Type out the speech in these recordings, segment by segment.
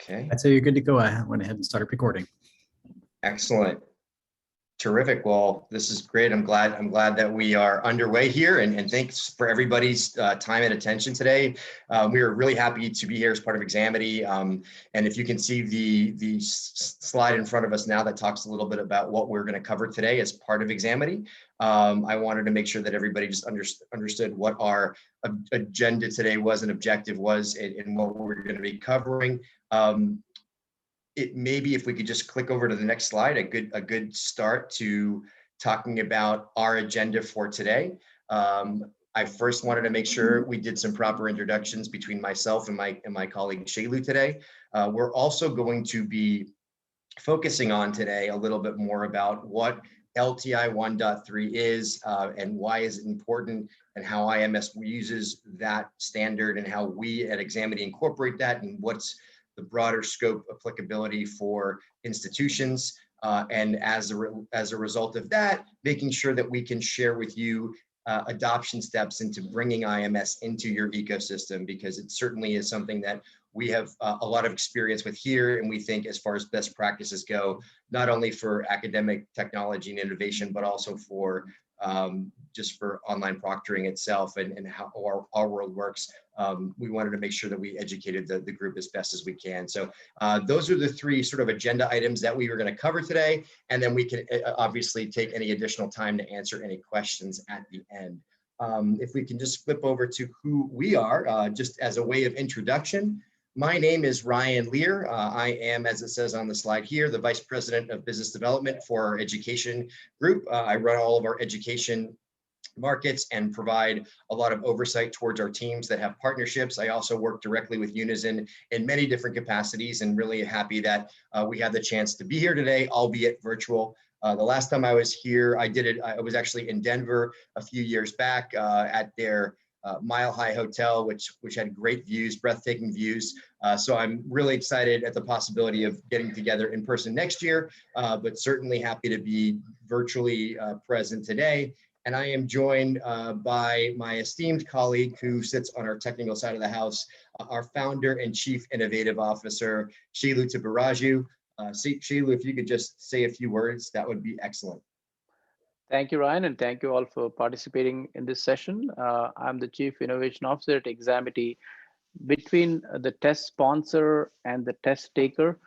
Okay, I'd say you're good to go. I went ahead and started recording. excellent. Terrific. Well, this is great. I'm glad that we are underway here, and thanks for everybody's time and attention today. We are really happy to be here as part of Examity. And if you can see the slide in front of us now that talks a little bit about what we're going to cover today as part of Examity. I wanted to make sure that everybody just understood what our agenda today was and objective was, and what we're going to be covering. It maybe if we could just click over to the next slide, a good start to talking about our agenda for today. I first wanted to make sure we did some proper introductions between myself and my colleague Shailu today. We're also going to be focusing on today a little bit more about what LTI 1.3 is and why is it important, and how IMS uses that standard, and how we at Examity incorporate that, and what's the broader scope applicability for institutions, and as a result of that, making sure that we can share with you adoption steps into bringing IMS into your ecosystem, because it certainly is something that we have a lot of experience with here, and we think as far as best practices go, not only for academic technology and innovation, but also for just for online proctoring itself and how our world works. We wanted to make sure that we educated the group as best as we can. So those are the three sort of agenda items that we were going to cover today. And then we can obviously take any additional time to answer any questions at the end. If we can just flip over to who we are, just as a way of introduction. My name is Ryan Lear. I am, as it says on the slide here, the Vice President of Business Development for our education group. I run all of our education markets and provide a lot of oversight towards our teams that have partnerships. I also work directly with Unizin in many different capacities, and really happy that we had the chance to be here today, albeit virtual. The last time I was here, I was actually in Denver a few years back at their Mile High Hotel, which had great views, breathtaking views. So I'm really excited at the possibility of getting together in person next year, but certainly happy to be virtually present today. And I am joined by my esteemed colleague who sits on our technical side of the house, our founder and chief innovative officer, Shailu Tibaraju. Shailu, if you could just say a few words, that would be excellent. Thank you, Ryan, and thank you all for participating in this session. I'm the Chief Innovation Officer at Examity. Between the test sponsor and the test taker,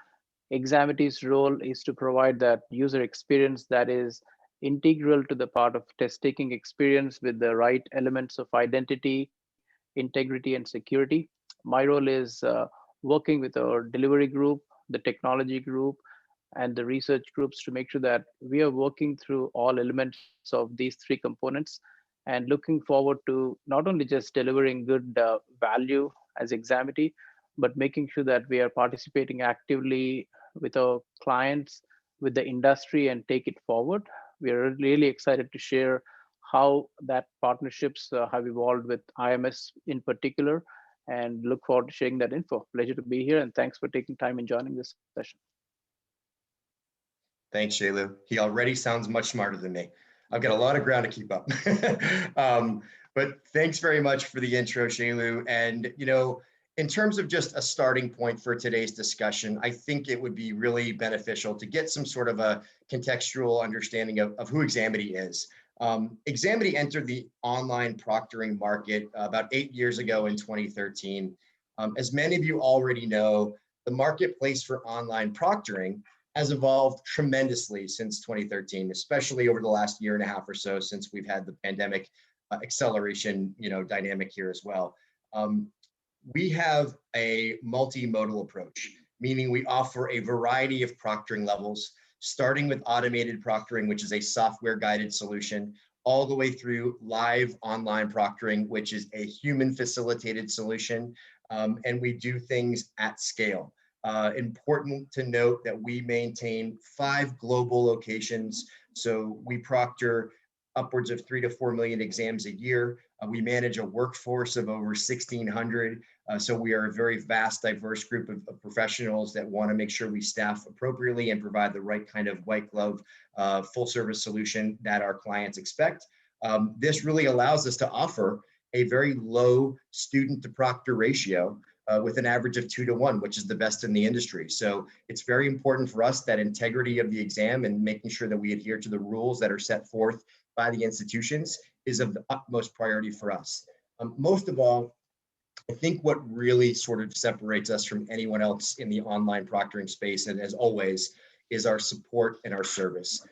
Examity's role is to provide that user experience that is integral to the part of test taking experience with the right elements of identity, integrity, and security. My role is working with our delivery group, the technology group, and the research groups to make sure that we are working through all elements of these three components, and looking forward to not only just delivering good value as Examity, but making sure that we are participating actively with our clients, with the industry, and take it forward. We are really excited to share how that partnerships have evolved with IMS in particular, and look forward to sharing that info. Pleasure to be here, and thanks for taking time and joining this session. Thanks, Shailu. He already sounds much smarter than me. I've got a lot of ground to keep up. But thanks very much for the intro, Shailu. And, in terms of just a starting point for today's discussion, I think it would be really beneficial to get some sort of a contextual understanding of who Examity is. Examity entered the online proctoring market about 8 years ago in 2013. As many of you already know, the marketplace for online proctoring has evolved tremendously since 2013, especially over the last year and a half or so, since we've had the pandemic acceleration, dynamic here as well. We have a multimodal approach, meaning we offer a variety of proctoring levels, starting with automated proctoring, which is a software guided solution, all the way through live online proctoring, which is a human facilitated solution. And we do things at scale. Important to note that we maintain 5 global locations. So we proctor upwards of 3 to 4 million exams a year. We manage a workforce of over 1,600. So we are a very vast, diverse group of professionals that want to make sure we staff appropriately and provide the right kind of white glove, full service solution that our clients expect. This really allows us to offer a very low student to proctor ratio, with an average of 2 to 1, which is the best in the industry. So it's very important for us that integrity of the exam and making sure that we adhere to the rules that are set forth by the institutions is of the utmost priority for us. Most of all, I think what really sort of separates us from anyone else in the online proctoring space, and as always, is our support and our service.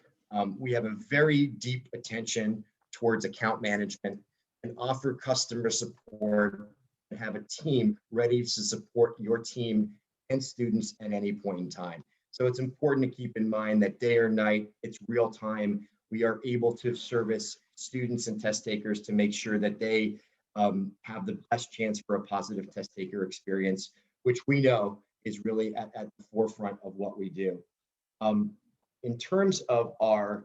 We have a very deep attention towards account management and offer customer support and have a team ready to support your team and students at any point in time. So it's important to keep in mind that day or night, it's real time. We are able to service students and test takers to make sure that they have the best chance for a positive test taker experience, which we know is really at the forefront of what we do. In terms of our,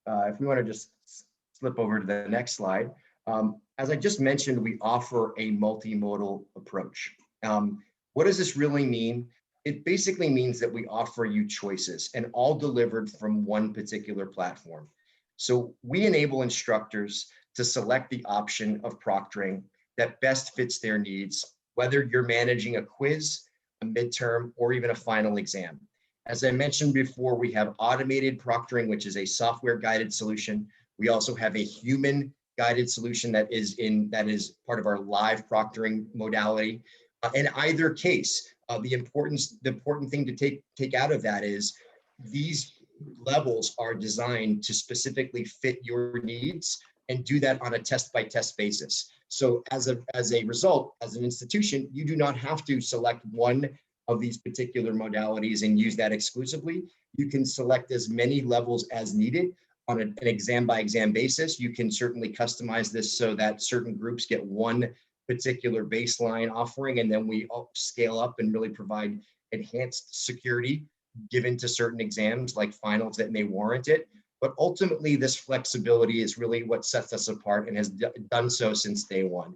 if we want to just flip over to the next slide, as I just mentioned, we offer a multimodal approach. What does this really mean? It basically means that we offer you choices and all delivered from one particular platform. So we enable instructors to select the option of proctoring that best fits their needs, whether you're managing a quiz, a midterm, or even a final exam. As I mentioned before, we have automated proctoring, which is a software guided solution. We also have a human guided solution that is part of our live proctoring modality. In either case, the important thing to take out of that is these levels are designed to specifically fit your needs and do that on a test by test basis. So as a result, as an institution, you do not have to select one of these particular modalities and use that exclusively. You can select as many levels as needed on an exam by exam basis. You can certainly customize this so that certain groups get one particular baseline offering, and then we scale up and really provide enhanced security given to certain exams like finals that may warrant it. But ultimately, this flexibility is really what sets us apart and has done so since day one.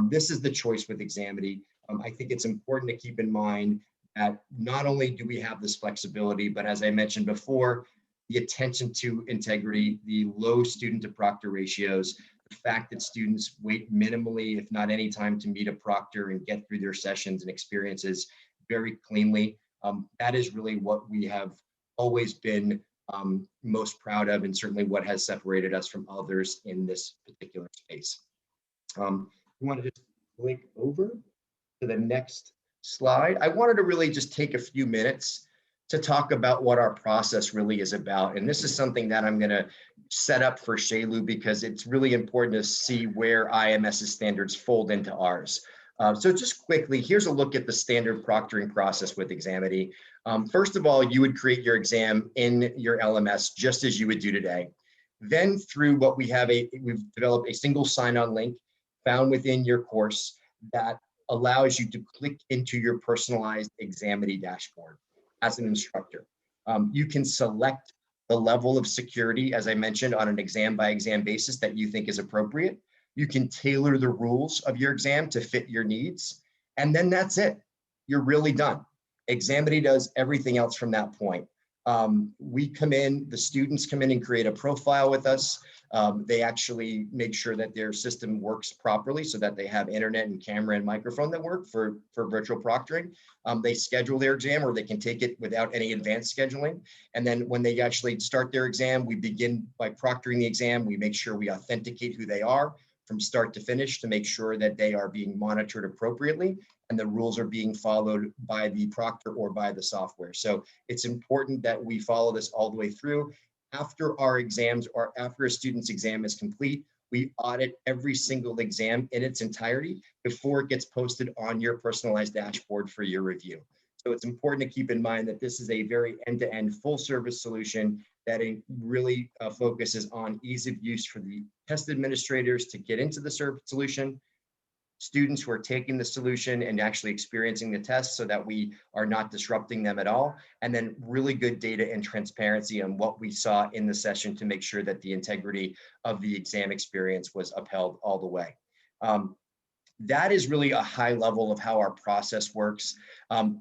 This is the choice with Examity. I think it's important to keep in mind that not only do we have this flexibility, but as I mentioned before, the attention to integrity, the low student to proctor ratios, the fact that students wait minimally, if not any time, to meet a proctor and get through their sessions and experiences very cleanly. That is really what we have always been most proud of, and certainly what has separated us from others in this particular space. We want to just link over to the next slide. I wanted to really just take a few minutes to talk about what our process really is about. And this is something that I'm going to set up for Shailu because it's really important to see where IMS's standards fold into ours. So just quickly, here's a look at the standard proctoring process with Examity. First of all, you would create your exam in your LMS just as you would do today. Then through what we've developed a single sign-on link found within your course that allows you to click into your personalized Examity dashboard as an instructor. You can select the level of security, as I mentioned, on an exam by exam basis that you think is appropriate. You can tailor the rules of your exam to fit your needs. And then that's it. You're really done. Examity does everything else from that point. We come in, the students come in and create a profile with us. They actually make sure that their system works properly so that they have internet and camera and microphone that work for virtual proctoring. They schedule their exam, or they can take it without any advanced scheduling. And then when they actually start their exam, we begin by proctoring the exam. We make sure we authenticate who they are from start to finish to make sure that they are being monitored appropriately and the rules are being followed by the proctor or by the software. So it's important that we follow this all the way through. After our exams, or after a student's exam is complete, we audit every single exam in its entirety before it gets posted on your personalized dashboard for your review. So it's important to keep in mind that this is a very end-to-end full service solution that really focuses on ease of use for the test administrators to get into the solution, students who are taking the solution and actually experiencing the test so that we are not disrupting them at all, and then really good data and transparency on what we saw in the session to make sure that the integrity of the exam experience was upheld all the way. that is really a high level of how our process works.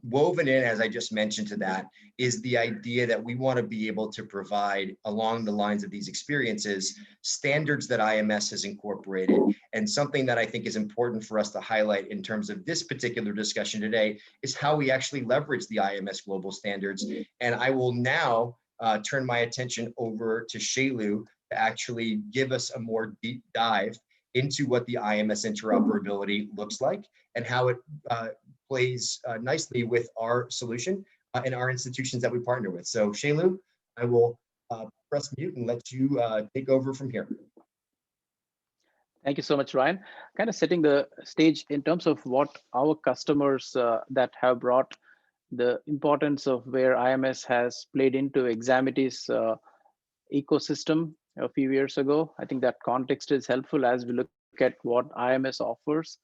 Woven in, as I just mentioned to that, is the idea that we want to be able to provide, along the lines of these experiences, standards that IMS has incorporated. And something that I think is important for us to highlight in terms of this particular discussion today is how we actually leverage the IMS global standards. And I will now turn my attention over to Shailu to actually give us a more deep dive into what the IMS interoperability looks like and how it plays nicely with our solution and our institutions that we partner with. So Shailu, I will press mute and let you take over from here. Thank you so much, Ryan. Kind of setting the stage in terms of what our customers that have brought the importance of where IMS has played into Examity's ecosystem a few years ago. I think that context is helpful as we look at what IMS offers.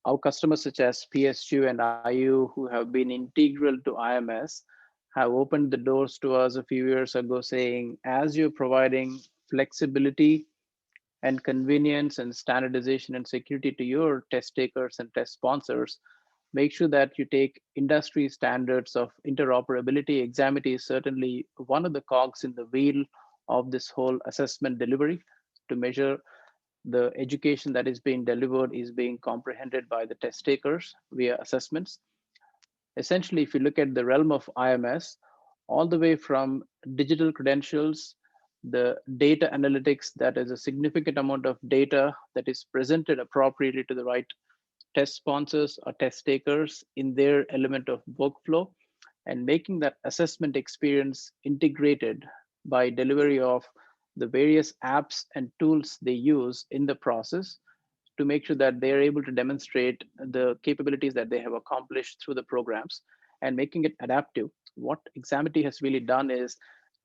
Our customers such as PSU and IU, who have been integral to IMS, have opened the doors to us a few years ago saying, as you're providing flexibility and convenience and standardization and security to your test takers and test sponsors, make sure that you take industry standards of interoperability. Examity is certainly one of the cogs in the wheel of this whole assessment delivery to measure the education that is being delivered is being comprehended by the test takers via assessments. Essentially, if you look at the realm of IMS, all the way from digital credentials, the data analytics, that is a significant amount of data that is presented appropriately to the right test sponsors or test takers in their element of workflow, and making that assessment experience integrated by delivery of the various apps and tools they use in the process to make sure that they're able to demonstrate the capabilities that they have accomplished through the programs and making it adaptive. What Examity has really done is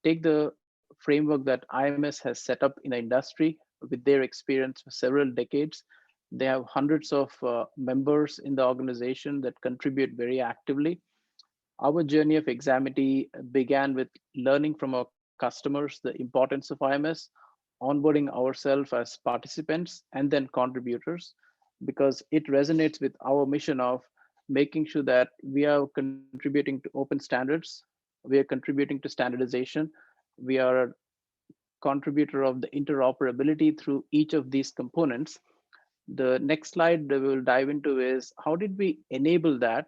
take the framework that IMS has set up in the industry with their experience for several decades. They have hundreds of members in the organization that contribute very actively. Our journey of Examity began with learning from our customers the importance of IMS, onboarding ourselves as participants and then contributors, because it resonates with our mission of making sure that we are contributing to open standards, we are contributing to standardization, we are a contributor of the interoperability through each of these components. The next slide that we'll dive into is how did we enable that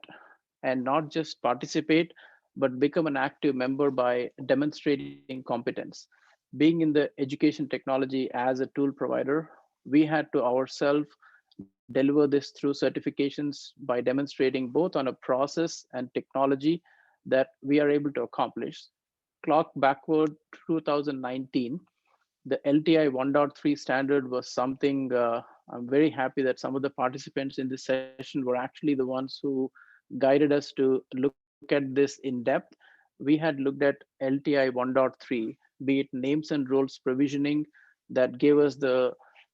and not just participate, but become an active member by demonstrating competence. Being in the education technology as a tool provider, we had to ourselves deliver this through certifications by demonstrating both on a process and technology that we are able to accomplish. Clock backward 2019, the LTI 1.3 standard was something I'm very happy that some of the participants in this session were actually the ones who guided us to look at this in depth. We had looked at LTI 1.3, be it names and roles provisioning that gave us the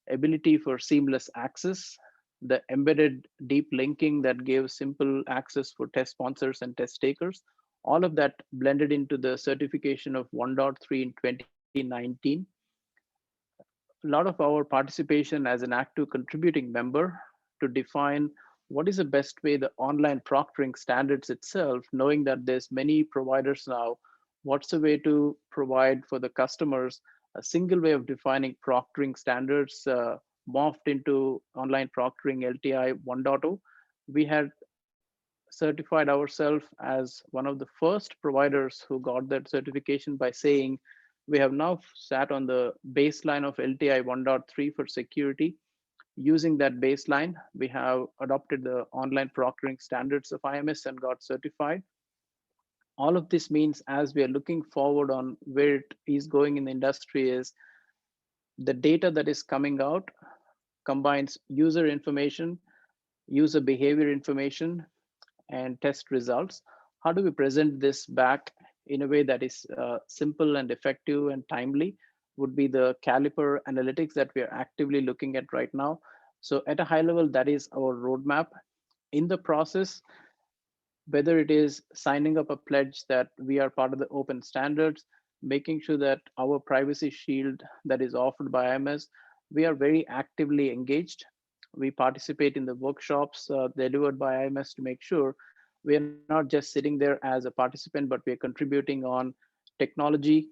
ability for seamless access, the embedded deep linking that gave simple access for test sponsors and test takers. All of that blended into the certification of 1.3 in 2019. A lot of our participation as an active contributing member to define what is the best way the online proctoring standards itself, knowing that there's many providers now, what's the way to provide for the customers a single way of defining proctoring standards morphed into online proctoring LTI 1.0. We had certified ourselves as one of the first providers who got that certification by saying, we have now sat on the baseline of LTI 1.3 for security. Using that baseline, we have adopted the online proctoring standards of IMS and got certified. All of this means as we are looking forward on where it is going in the industry is the data that is coming out combines user information, user behavior information, and test results. How do we present this back in a way that is simple and effective and timely would be the caliper analytics that we are actively looking at right now. So at a high level, that is our roadmap. In the process, whether it is signing up a pledge that we are part of the open standards, making sure that our privacy shield that is offered by IMS, we are very actively engaged. We participate in the workshops delivered by IMS to make sure we're not just sitting there as a participant, but we're contributing on technology,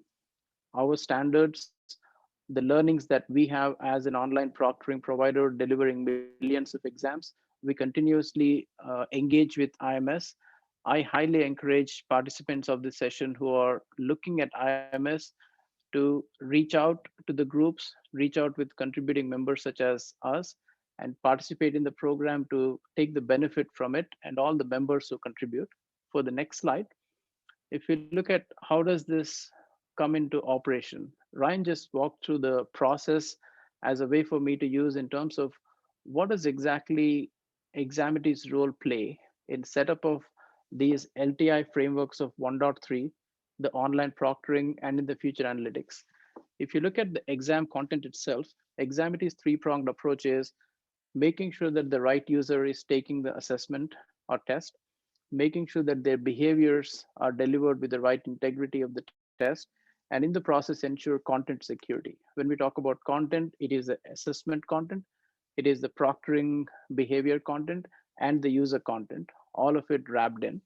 our standards, the learnings that we have as an online proctoring provider delivering millions of exams. We continuously engage with IMS. I highly encourage participants of this session who are looking at IMS to reach out to the groups, reach out with contributing members such as us, and participate in the program to take the benefit from it and all the members who contribute. For the next slide, if we look at how does this come into operation, Ryan just walked through the process as a way for me to use in terms of what does exactly Examity's role play in setup of these LTI frameworks of 1.3, the online proctoring, and in the future analytics. If you look at the exam content itself, Examity's three-pronged approach is making sure that the right user is taking the assessment or test, making sure that their behaviors are delivered with the right integrity of the test, and in the process ensure content security. When we talk about content, it is the assessment content, it is the proctoring behavior content, and the user content, all of it wrapped in.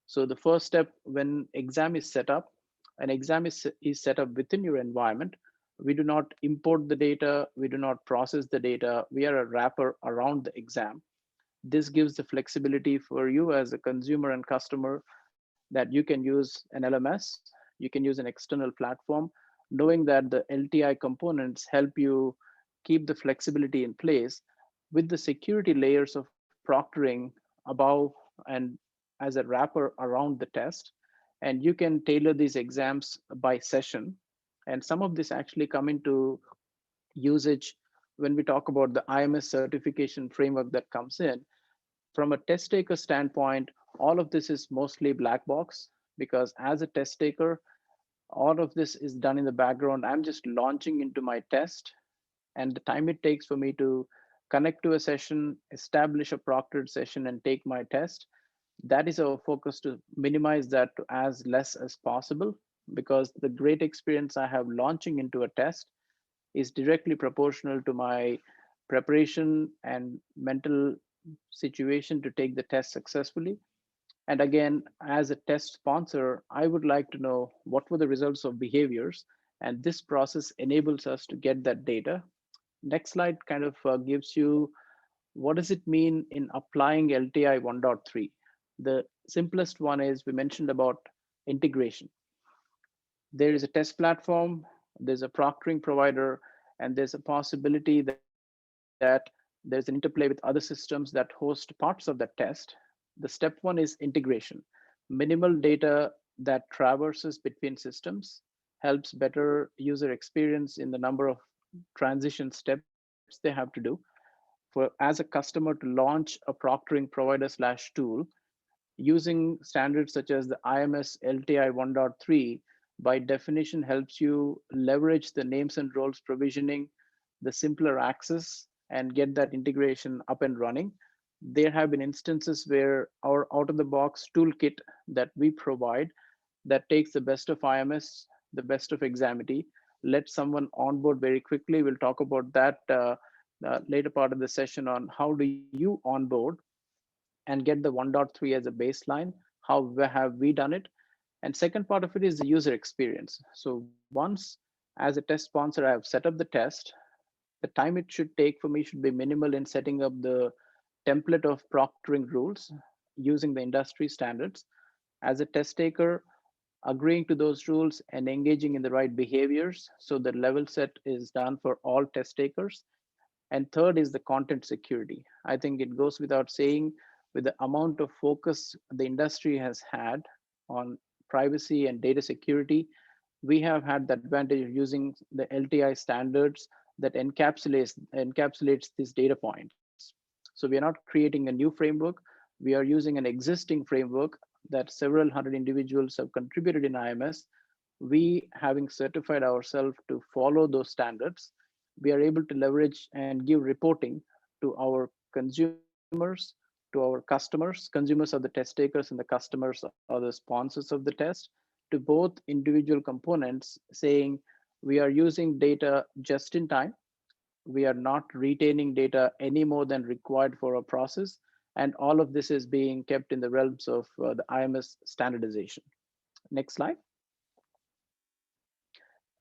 So the first step when exam is set up, an exam is set up within your environment. We do not import the data, we do not process the data, we are a wrapper around the exam. This gives the flexibility for you as a consumer and customer that you can use an LMS, you can use an external platform, knowing that the LTI components help you keep the flexibility in place with the security layers of proctoring above and as a wrapper around the test. And you can tailor these exams by session. And some of this actually come into usage when we talk about the IMS certification framework that comes in. From a test taker standpoint, all of this is mostly black box because as a test taker, all of this is done in the background. I'm just launching into my test, and the time it takes for me to connect to a session, establish a proctored session, and take my test, that is our focus to minimize that to as less as possible, because the great experience I have launching into a test is directly proportional to my preparation and mental situation to take the test successfully. And again, as a test sponsor, I would like to know what were the results of behaviors. And this process enables us to get that data. Next slide kind of gives you what does it mean in applying LTI 1.3. The simplest one is we mentioned about integration. There is a test platform, there's a proctoring provider, and there's a possibility that there's an interplay with other systems that host parts of the test. The step one is integration. Minimal data that traverses between systems helps better user experience in the number of transition steps they have to do. For as a customer to launch a proctoring provider / tool, using standards such as the IMS LTI 1.3 by definition helps you leverage the names and roles provisioning, the simpler access, and get that integration up and running. There have been instances where our out of the box toolkit that we provide that takes the best of IMS, the best of Examity, let someone onboard very quickly. We'll talk about that later part of the session on how do you onboard and get the 1.3 as a baseline. How have we done it? And second part of it is the user experience. So once as a test sponsor, I have set up the test, the time it should take for me should be minimal in setting up the template of proctoring rules using the industry standards. As a test taker, agreeing to those rules and engaging in the right behaviors so the level set is done for all test takers. And third is the content security. I think it goes without saying, with the amount of focus the industry has had on privacy and data security, we have had the advantage of using the LTI standards that encapsulates these data points. So we are not creating a new framework. We are using an existing framework that several hundred individuals have contributed in IMS. We, having certified ourselves to follow those standards, we are able to leverage and give reporting to our consumers, to our customers. Consumers are the test takers and the customers are the sponsors of the test, to both individual components saying we are using data just in time. We are not retaining data any more than required for a process. And all of this is being kept in the realms of the IMS standardization. Next slide.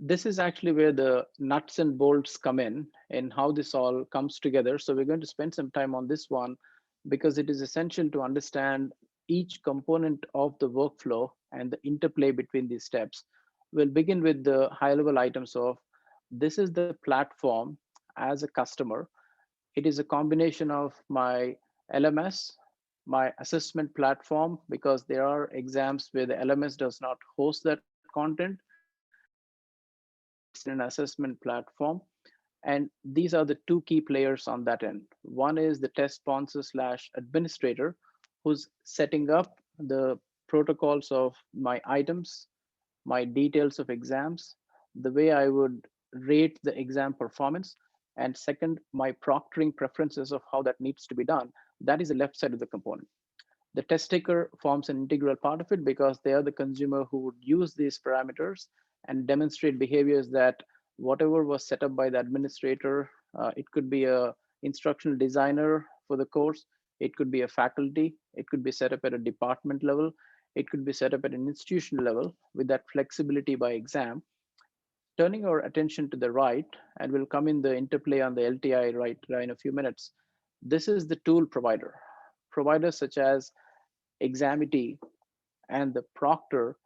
This is actually where the nuts and bolts come in and how this all comes together. So we're going to spend some time on this one because it is essential to understand each component of the workflow and the interplay between these steps. We'll begin with the high level items of this is the platform as a customer. It is a combination of my LMS, my assessment platform, because there are exams where the LMS does not host that content. It's an assessment platform. And these are the two key players on that end. One is the test sponsor / administrator, who's setting up the protocols of my items, my details of exams, the way I would rate the exam performance. And second, my proctoring preferences of how that needs to be done. That is the left side of the component. The test taker forms an integral part of it because they are the consumer who would use these parameters and demonstrate behaviors that whatever was set up by the administrator, it could be a instructional designer for the course, it could be a faculty, it could be set up at a department level, it could be set up at an institution level with that flexibility by exam. Turning our attention to the right, and we'll come in the interplay on the LTI right in a few minutes. This is the tool provider. Providers such as Examity and the proctor,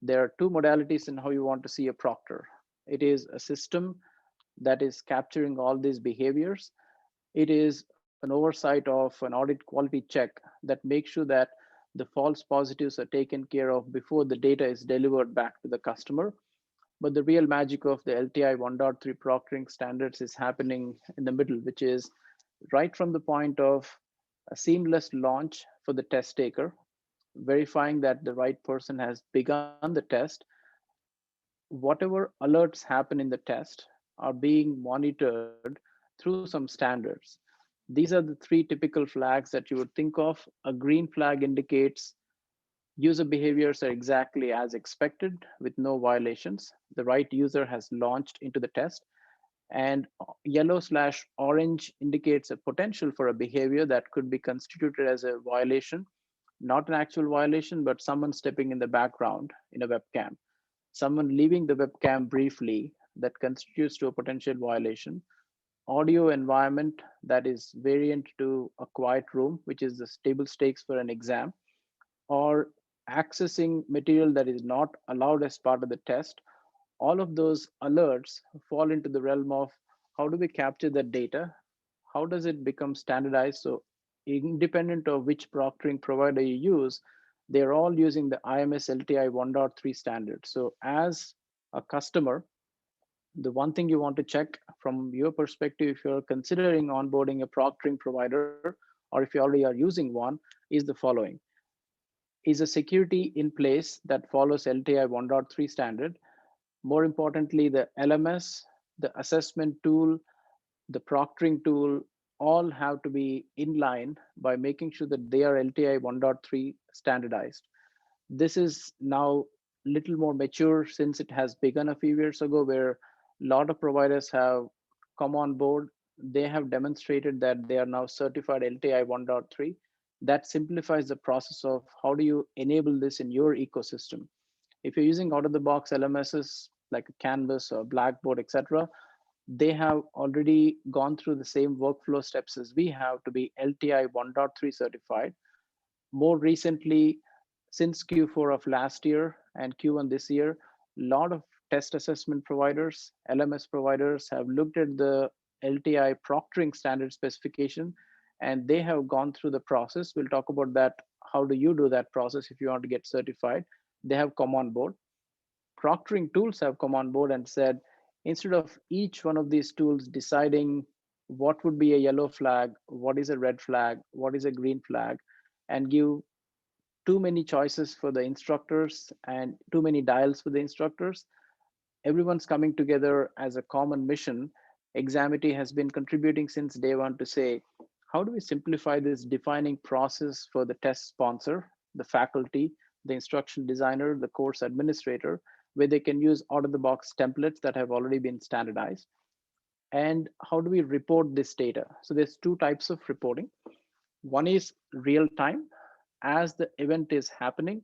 there are two modalities in how you want to see a proctor. It is a system that is capturing all these behaviors. It is an oversight of an audit quality check that makes sure that the false positives are taken care of before the data is delivered back to the customer. But the real magic of the LTI 1.3 proctoring standards is happening in the middle, which is right from the point of a seamless launch for the test taker, verifying that the right person has begun the test. Whatever alerts happen in the test are being monitored through some standards. These are the three typical flags that you would think of. A green flag indicates user behaviors are exactly as expected with no violations. The right user has launched into the test. And yellow / orange indicates a potential for a behavior that could be constituted as a violation, not an actual violation, but someone stepping in the background in a webcam, someone leaving the webcam briefly that constitutes to a potential violation, audio environment that is variant to a quiet room, which is the table stakes for an exam, or accessing material that is not allowed as part of the test. All of those alerts fall into the realm of how do we capture that data? How does it become standardized? So independent of which proctoring provider you use, they're all using the IMS LTI 1.3 standard. So as a customer, the one thing you want to check from your perspective, if you're considering onboarding a proctoring provider, or if you already are using one, is the following. Is a security in place that follows LTI 1.3 standard? More importantly, the LMS, the assessment tool, the proctoring tool, all have to be in line by making sure that they are LTI 1.3 standardized. This is now little more mature since it has begun a few years ago, where a lot of providers have come on board. They have demonstrated that they are now certified LTI 1.3. That simplifies the process of how do you enable this in your ecosystem. If you're using out of the box LMSs like a Canvas or Blackboard, etc., they have already gone through the same workflow steps as we have to be LTI 1.3 certified. More recently, since Q4 of last year and Q1 this year, a lot of test assessment providers, LMS providers have looked at the LTI proctoring standard specification, and they have gone through the process. We'll talk about that. How do you do that process if you want to get certified? They have come on board. Proctoring tools have come on board and said, instead of each one of these tools deciding what would be a yellow flag, what is a red flag, what is a green flag, and give too many choices for the instructors and too many dials for the instructors, everyone's coming together as a common mission. Examity has been contributing since day one to say, how do we simplify this defining process for the test sponsor, the faculty, the instruction designer, the course administrator, where they can use out of the box templates that have already been standardized. And how do we report this data? So there's two types of reporting. One is real time. As the event is happening,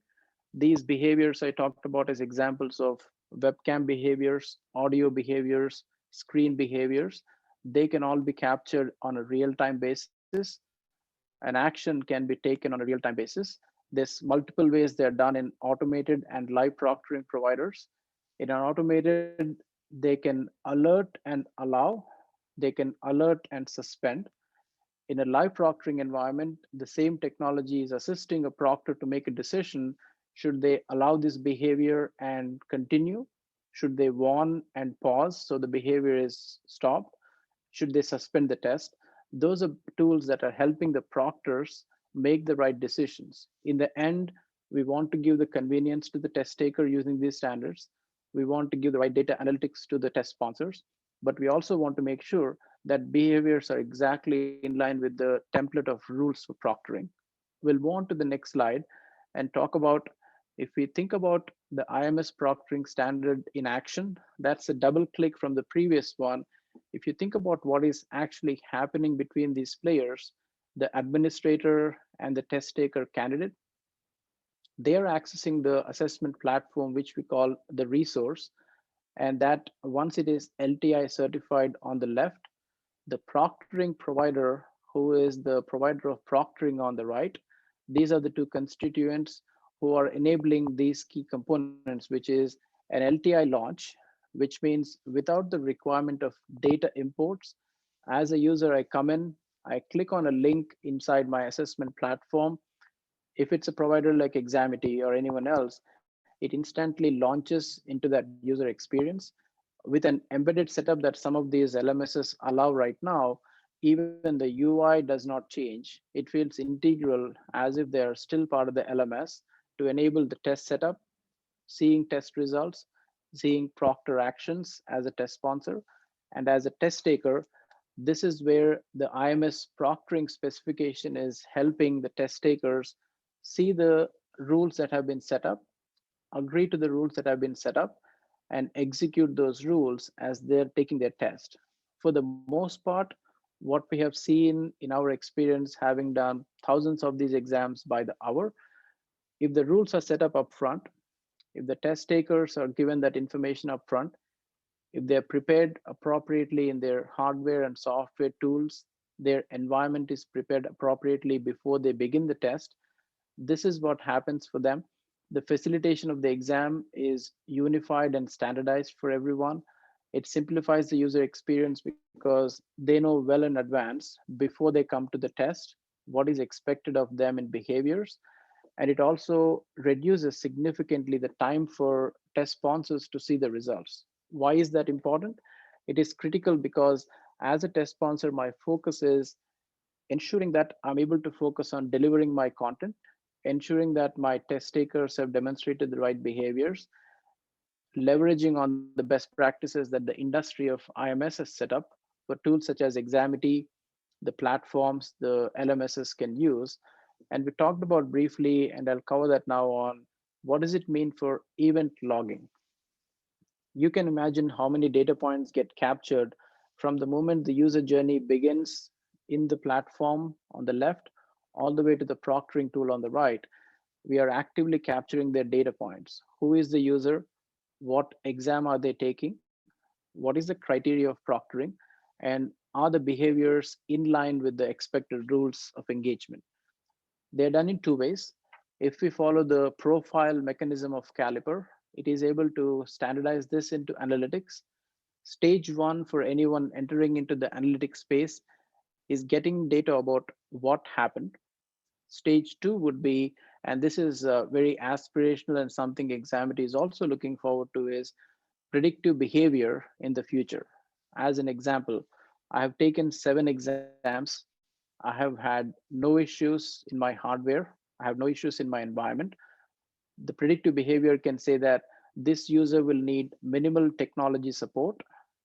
these behaviors I talked about as examples of webcam behaviors, audio behaviors, screen behaviors, they can all be captured on a real-time basis. An action can be taken on a real-time basis. There's multiple ways they're done in automated and live proctoring providers. In an automated, they can alert and allow, they can alert and suspend. In a live proctoring environment, the same technology is assisting a proctor to make a decision. Should they allow this behavior and continue? Should they warn and pause so the behavior is stopped? Should they suspend the test? Those are tools that are helping the proctors make the right decisions. In the end, we want to give the convenience to the test taker using these standards. We want to give the right data analytics to the test sponsors, but we also want to make sure that behaviors are exactly in line with the template of rules for proctoring. We'll move on to the next slide and talk about, if we think about the IMS proctoring standard in action, that's a double click from the previous one. If you think about what is actually happening between these players, the administrator and the test taker candidate, they are accessing the assessment platform, which we call the resource. And that once it is LTI certified on the left, the proctoring provider, who is the provider of proctoring on the right, these are the two constituents who are enabling these key components, which is an LTI launch, which means without the requirement of data imports, as a user, I come in, I click on a link inside my assessment platform. If it's a provider like Examity or anyone else, it instantly launches into that user experience. With an embedded setup that some of these LMSs allow right now, even the UI does not change. It feels integral as if they are still part of the LMS to enable the test setup, seeing test results, seeing proctor actions as a test sponsor. And as a test taker, this is where the IMS proctoring specification is helping the test takers see the rules that have been set up, agree to the rules that have been set up, and execute those rules as they're taking their test. For the most part, what we have seen in our experience, having done thousands of these exams by the hour, if the rules are set up upfront, if the test takers are given that information upfront, if they're prepared appropriately in their hardware and software tools, their environment is prepared appropriately before they begin the test, this is what happens for them. The facilitation of the exam is unified and standardized for everyone. It simplifies the user experience because they know well in advance before they come to the test what is expected of them in behaviors. And it also reduces significantly the time for test sponsors to see the results. Why is that important? It is critical because as a test sponsor, my focus is ensuring that I'm able to focus on delivering my content, ensuring that my test takers have demonstrated the right behaviors, leveraging on the best practices that the industry of IMS has set up for tools such as Examity, the platforms the LMSs can use. And we talked about briefly, and I'll cover that now on what does it mean for event logging. You can imagine how many data points get captured from the moment the user journey begins in the platform on the left, all the way to the proctoring tool on the right. We are actively capturing their data points. Who is the user? What exam are they taking? What is the criteria of proctoring? And are the behaviors in line with the expected rules of engagement? They're done in two ways. If we follow the profile mechanism of Caliper, it is able to standardize this into analytics. Stage one for anyone entering into the analytics space is getting data about what happened. Stage two would be, and this is very aspirational and something Examity is also looking forward to, is predictive behavior in the future. As an example, I have taken 7 exams. I have had no issues in my hardware. I have no issues in my environment. The predictive behavior can say that this user will need minimal technology support,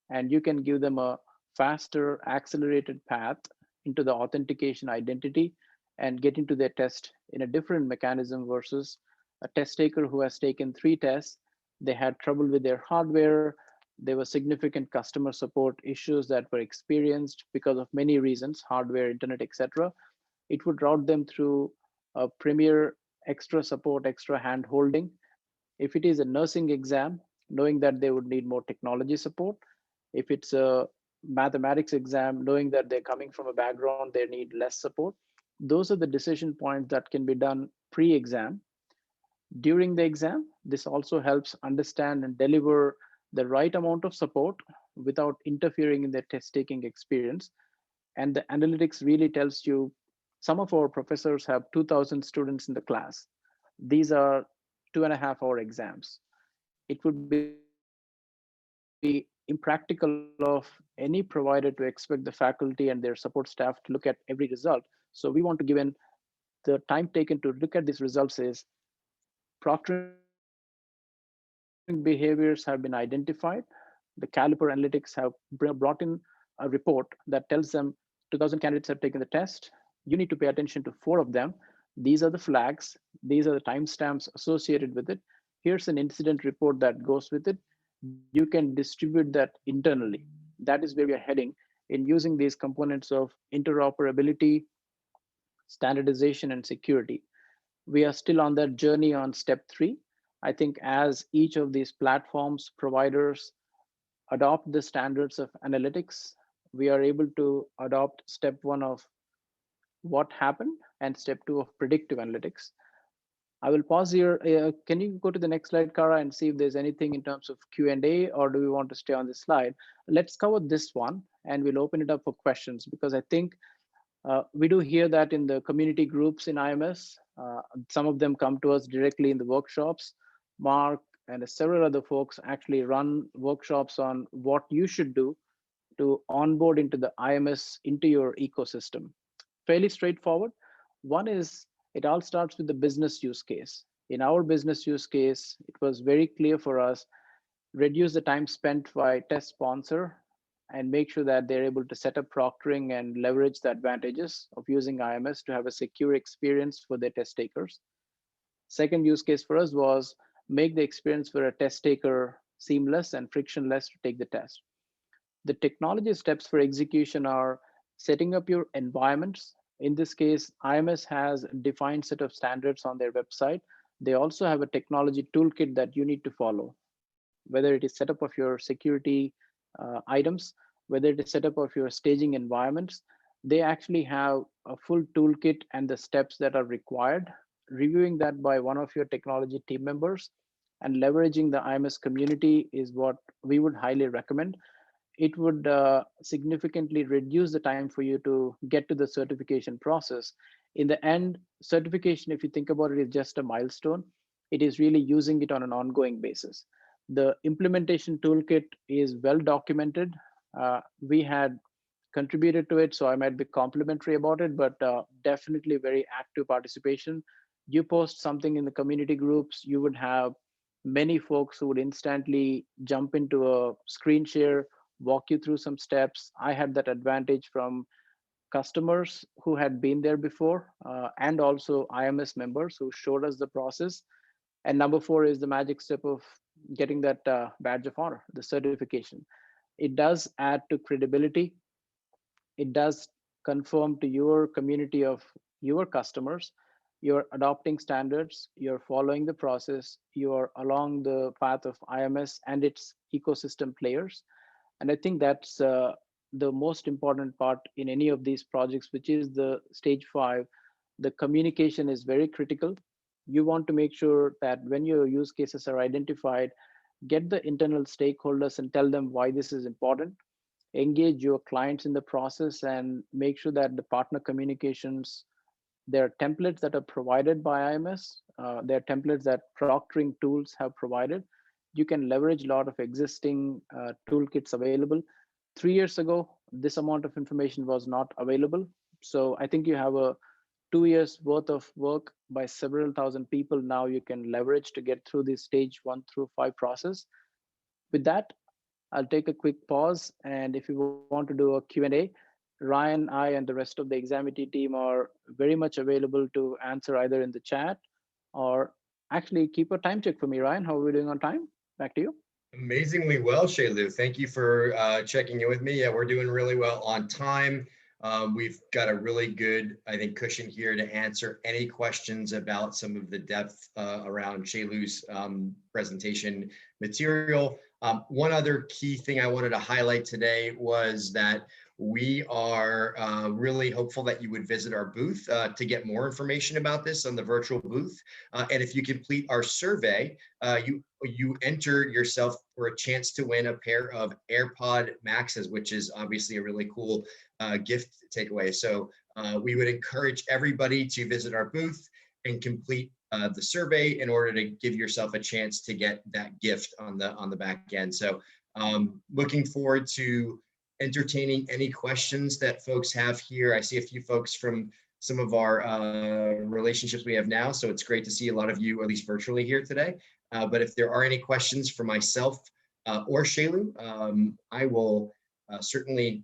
and you can give them a faster, accelerated path into the authentication identity and get into their test in a different mechanism versus a test taker who has taken 3 tests. They had trouble with their hardware, There were significant customer support issues that were experienced because of many reasons, hardware, internet, etc. It would route them through a premier extra support, extra hand holding. If it is a nursing exam, knowing that they would need more technology support. If it's a mathematics exam, knowing that they're coming from a background, they need less support. Those are the decision points that can be done pre-exam. During the exam, this also helps understand and deliver the right amount of support without interfering in their test taking experience. And the analytics really tells you, some of our professors have 2,000 students in the class. These are 2.5-hour exams. It would be impractical of any provider to expect the faculty and their support staff to look at every result. So we want to give in the time taken to look at these results is proctoring behaviors have been identified. The Caliper analytics have brought in a report that tells them 2,000 candidates have taken the test. You need to pay attention to 4 of them. These are the flags. These are the timestamps associated with it. Here's an incident report that goes with it. You can distribute that internally. That is where we are heading in using these components of interoperability, standardization, and security. We are still on that journey on step 3. I think as each of these platforms providers adopt the standards of analytics, we are able to adopt step 1 of what happened and step 2 of predictive analytics. I will pause here. Can you go to the next slide, Kara, and see if there's anything in terms of Q&A, or do we want to stay on this slide? Let's cover this one and we'll open it up for questions, because I think we do hear that in the community groups in IMS. Some of them come to us directly in the workshops. Mark and several other folks actually run workshops on what you should do to onboard into the IMS into your ecosystem. Fairly straightforward. One is, it all starts with the business use case. In our business use case, it was very clear for us, reduce the time spent by test sponsor and make sure that they're able to set up proctoring and leverage the advantages of using IMS to have a secure experience for their test takers. Second use case for us was make the experience for a test taker seamless and frictionless to take the test. The technology steps for execution are setting up your environments. In this case, IMS has a defined set of standards on their website. They also have a technology toolkit that you need to follow, whether it is setup of your security items, whether it is setup of your staging environments. They actually have a full toolkit and the steps that are required. Reviewing that by one of your technology team members and leveraging the IMS community is what we would highly recommend. It would significantly reduce the time for you to get to the certification process. In the end, certification, if you think about it, is just a milestone. It is really using it on an ongoing basis. The implementation toolkit is well documented. We had contributed to it, so I might be complimentary about it, but definitely very active participation. You post something in the community groups, you would have many folks who would instantly jump into a screen share, walk you through some steps. I had that advantage from customers who had been there before, and also IMS members who showed us the process. And number 4 is the magic step of getting that badge of honor, the certification. It does add to credibility. It does confirm to your community of your customers, you're adopting standards, you're following the process, you're along the path of IMS and its ecosystem players. And I think that's the most important part in any of these projects, which is the stage 5. The communication is very critical. You want to make sure that when your use cases are identified, get the internal stakeholders and tell them why this is important. Engage your clients in the process and make sure that the partner communications, there are templates that are provided by IMS. There are templates that proctoring tools have provided. You can leverage a lot of existing toolkits available. 3 years ago, this amount of information was not available. So I think you have a 2 years worth of work by several thousand people now you can leverage to get through this stage 1 through 5 process. With that, I'll take a quick pause. And if you want to do a Q&A, Ryan, I, and the rest of the Examity team are very much available to answer either in the chat or actually keep a time check for me. Ryan, how are we doing on time? Back to you. Amazingly well, Shailu. Thank you for checking in with me. Yeah, we're doing really well on time. We've got a really good, I think, cushion here to answer any questions about some of the depth around Shailu's presentation material. One other key thing I wanted to highlight today was that we are really hopeful that you would visit our booth to get more information about this on the virtual booth. And if you complete our survey, you enter yourself for a chance to win a pair of AirPod Maxes, which is obviously a really cool gift takeaway. So we would encourage everybody to visit our booth and complete the survey in order to give yourself a chance to get that gift on the back end. So looking forward to entertaining any questions that folks have here. I see a few folks from some of our relationships we have now, so it's great to see a lot of you, at least virtually, here today. But if there are any questions for myself or Shailu, I will certainly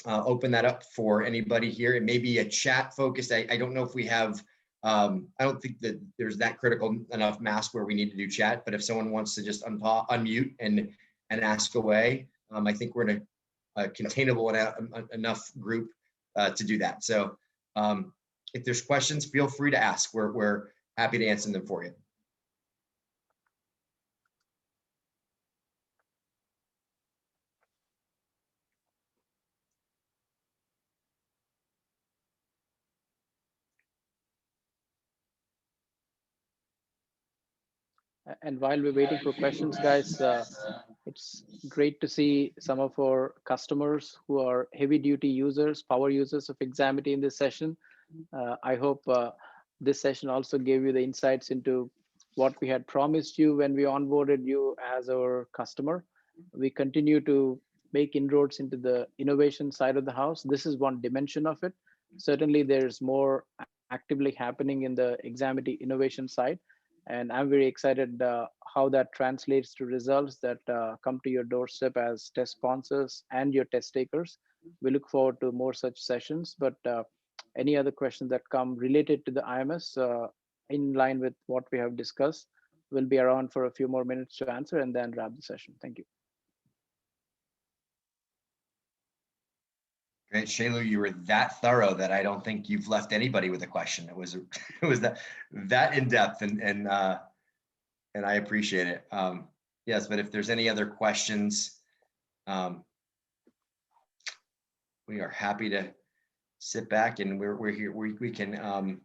open that up for anybody here. It may be a chat focused. I don't know if we have, I don't think that there's that critical enough mass where we need to do chat, but if someone wants to just unmute and ask away, I think we're in a containable enough group to do that. So if there's questions, feel free to ask. We're happy to answer them for you. And while we're waiting for questions, guys, it's great to see some of our customers who are heavy duty users, power users of Examity in this session. I hope this session also gave you the insights into what we had promised you when we onboarded you as our customer. We continue to make inroads into the innovation side of the house. This is one dimension of it. Certainly there's more actively happening in the Examity innovation side. And I'm very excited how that translates to results that come to your doorstep as test sponsors and your test takers. We look forward to more such sessions, but any other questions that come related to the IMS in line with what we have discussed, we'll be around for a few more minutes to answer and then wrap the session. Thank you. Great, Shailu, you were that thorough that I don't think you've left anybody with a question. It was that in depth, and I appreciate it. Yes, but if there's any other questions, we are happy to sit back, and we're here. We can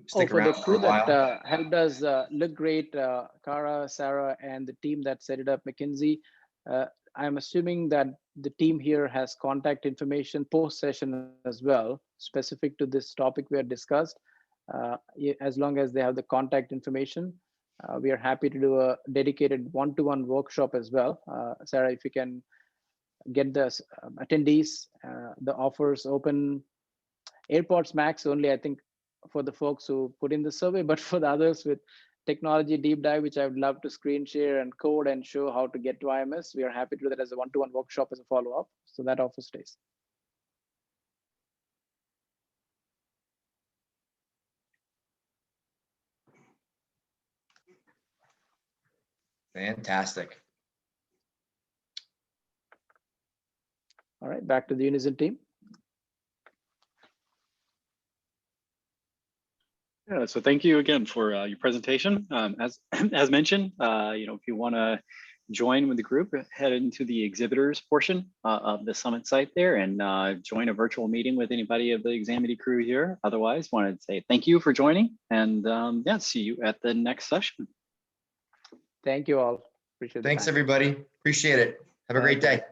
stick around for a while. That helped us look great, Kara, Sarah, and the team that set it up, McKinsey. I'm assuming that the team here has contact information post-session as well, specific to this topic we have discussed. As long as they have the contact information, we are happy to do a dedicated one-to-one workshop as well. Sarah, if you can get the attendees, the offers open. AirPods Max only, I think, for the folks who put in the survey, but for the others with technology deep dive, which I would love to screen share and code and show how to get to IMS, we are happy to do that as a one-to-one workshop as a follow-up. So that offer stays. Fantastic. All right, back to the Unizin team. Yeah, so thank you again for your presentation. As mentioned, if you want to join with the group, head into the exhibitors portion of the summit site there and join a virtual meeting with anybody of the Examity crew here. Otherwise, wanted to say thank you for joining, and yeah, see you at the next session. Thank you all. Appreciate it. Thanks, everybody. Appreciate it. Have a great day.